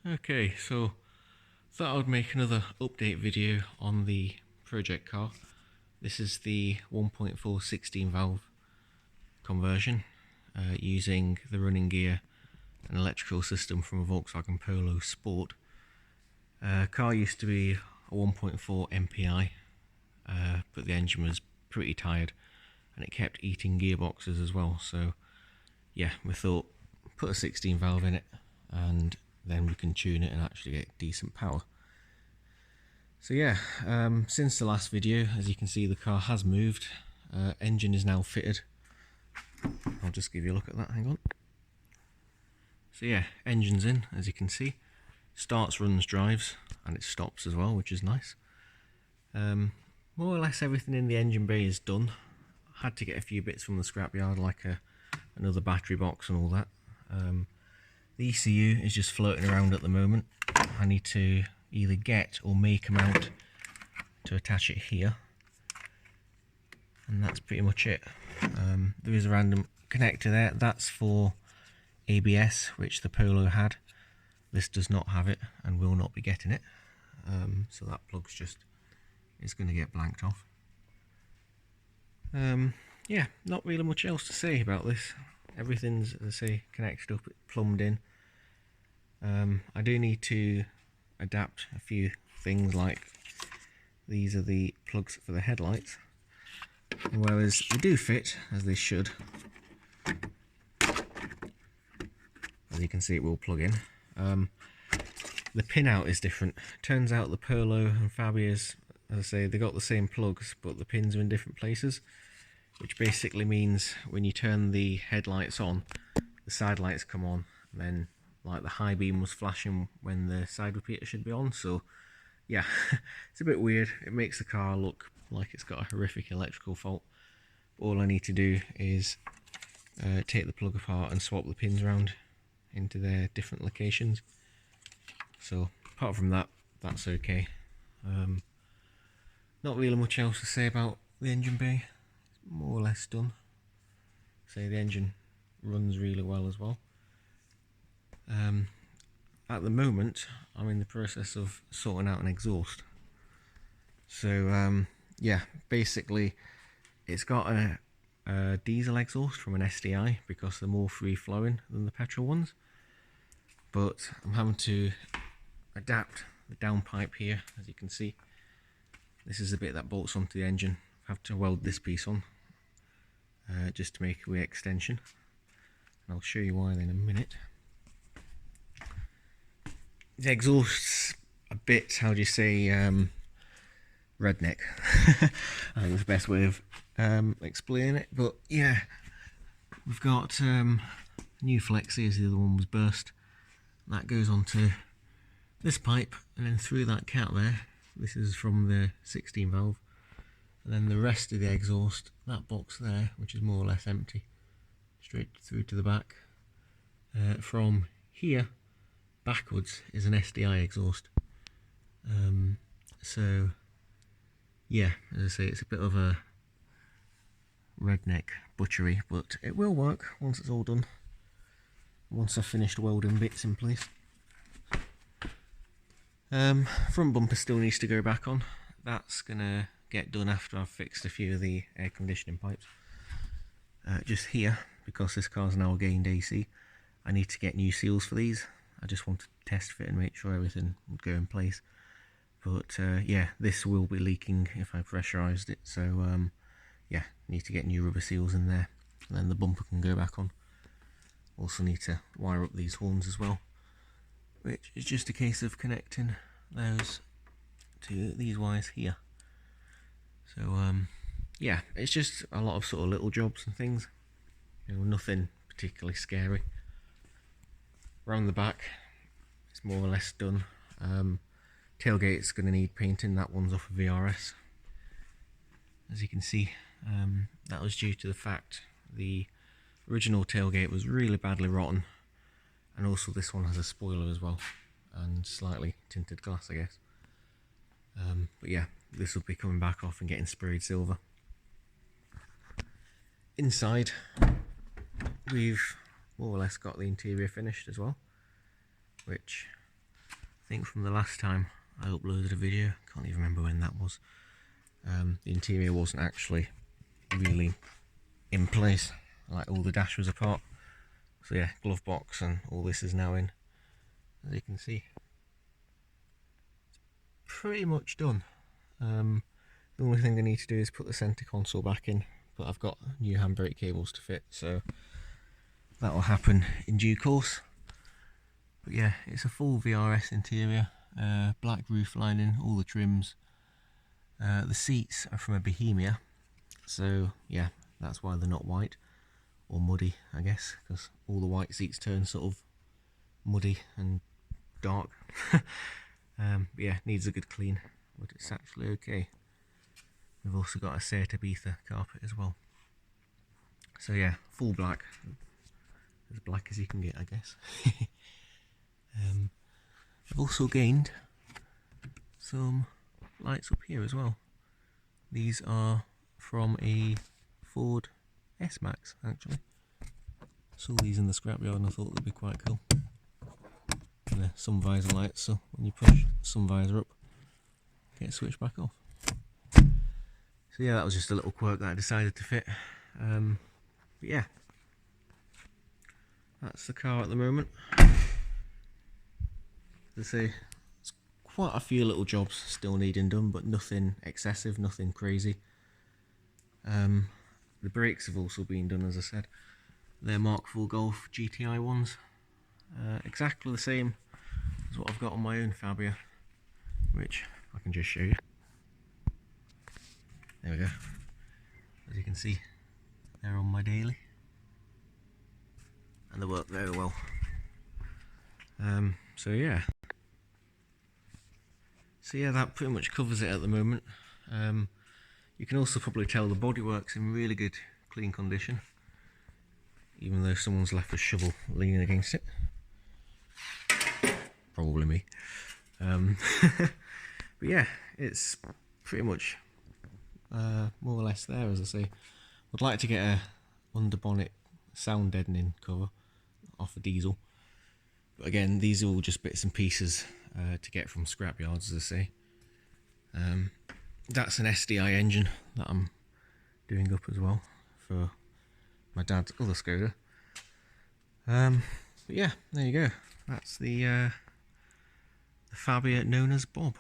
Okay, so thought I would make another update video on the project car. This is the 1.4 16 valve conversion using the running gear and electrical system from a Volkswagen Polo Sport. Car used to be a 1.4 MPI, but the engine was pretty tired and it kept eating gearboxes as well. So yeah, we thought put a 16 valve in it and then we can tune it and actually get decent power. So yeah, since the last video, as you can see, the car has moved. Engine is now fitted. I'll just give you a look at that, hang on. So yeah, engine's in, as you can see. Starts, runs, drives, and it stops as well, which is nice. More or less everything in the engine bay is done. Had to get a few bits from the scrapyard, like another battery box and all that. The ECU is just floating around at the moment. I need to either get or make a mount to attach it here, and that's pretty much it. There is a random connector there. That's for ABS, which the Polo had. This does not have it and will not be getting it, so that plug's just is going to get blanked off. Yeah, not really much else to say about this. Everything's, as I say, connected up, plumbed in. I do need to adapt a few things, like these are the plugs for the headlights, whereas they do fit as they should. As you can see, it will plug in. The pin out is different. Turns out the Polo and Fabias, as I say, they got the same plugs, but the pins are in different places, which basically means when you turn the headlights on, the side lights come on, and then like the high beam was flashing when the side repeater should be on. So yeah, it's a bit weird. It makes the car look like it's got a horrific electrical fault. All I need to do is take the plug apart and swap the pins around into their different locations. So apart from that, that's okay. Not really much else to say about the engine bay. It's more or less done. Say the engine runs really well as well. At the moment, I'm in the process of sorting out an exhaust. So yeah, basically it's got a diesel exhaust from an SDI because they're more free flowing than the petrol ones, but I'm having to adapt the downpipe here. As you can see, this is the bit that bolts onto the engine. I have to weld this piece on just to make a wee extension, and I'll show you why in a minute. The exhaust's a bit, how do you say, redneck. I think it's the best way of explaining it. But yeah, we've got new flexi, as the other one was burst. That goes onto this pipe and then through that cat there. This is from the 16 valve, and then the rest of the exhaust, that box there, which is more or less empty, straight through to the back. From here backwards is an SDI exhaust. So yeah, as I say, it's a bit of a redneck butchery, but it will work once it's all done, once I've finished welding bits in place. Front bumper still needs to go back on. That's gonna get done after I've fixed a few of the air conditioning pipes. Just here, because this car's now gained AC, I need to get new seals for these. I just want to test fit and make sure everything would go in place. But yeah, this will be leaking if I pressurised it, so yeah, need to get new rubber seals in there, and then the bumper can go back on. Also need to wire up these horns as well, which is just a case of connecting those to these wires here. So yeah, it's just a lot of sort of little jobs and things, you know, nothing particularly scary. Around the back, it's more or less done. Tailgate's going to need painting. That one's off of VRS. As you can see, that was due to the fact the original tailgate was really badly rotten, and also this one has a spoiler as well, and slightly tinted glass, I guess. But yeah, this will be coming back off and getting sprayed silver. Inside, we've more or less got the interior finished as well, which think from the last time I uploaded a video, can't even remember when that was. The interior wasn't actually really in place, like all the dash was apart. So yeah, glove box and all this is now in, as you can see. Pretty much done. The only thing I need to do is put the centre console back in, but I've got new handbrake cables to fit, so that will happen in due course. But yeah, it's a full VRS interior, black roof lining, all the trims. The seats are from a Bohemia, so yeah, that's why they're not white or muddy, I guess, because all the white seats turn sort of muddy and dark. But yeah, needs a good clean, but it's actually okay. We've also got a Ibiza carpet as well. So yeah, full black, as black as you can get, I guess. I've also gained some lights up here as well. These are from a Ford S-Max, actually. Saw these in the scrapyard and I thought they'd be quite cool. And they're sun visor lights, so when you push the sun visor up, get switched back off. So yeah, that was just a little quirk that I decided to fit. But yeah, that's the car at the moment. As I say, it's quite a few little jobs still needing done, but nothing excessive, nothing crazy. The brakes have also been done, as I said. They're Mark IV Golf GTI ones. Exactly the same as what I've got on my own Fabia, which I can just show you. There we go. As you can see, they're on my daily. And they work very well. So yeah, that pretty much covers it at the moment. You can also probably tell the bodywork's in really good, clean condition, even though someone's left a shovel leaning against it. Probably me. But yeah, it's pretty much more or less there, as I say. I'd like to get a under bonnet sound deadening cover off a diesel, but again, these are all just bits and pieces to get from scrapyards, as I say. That's an SDI engine that I'm doing up as well for my dad's other Skoda. But yeah, there you go. That's the Fabia known as Bob.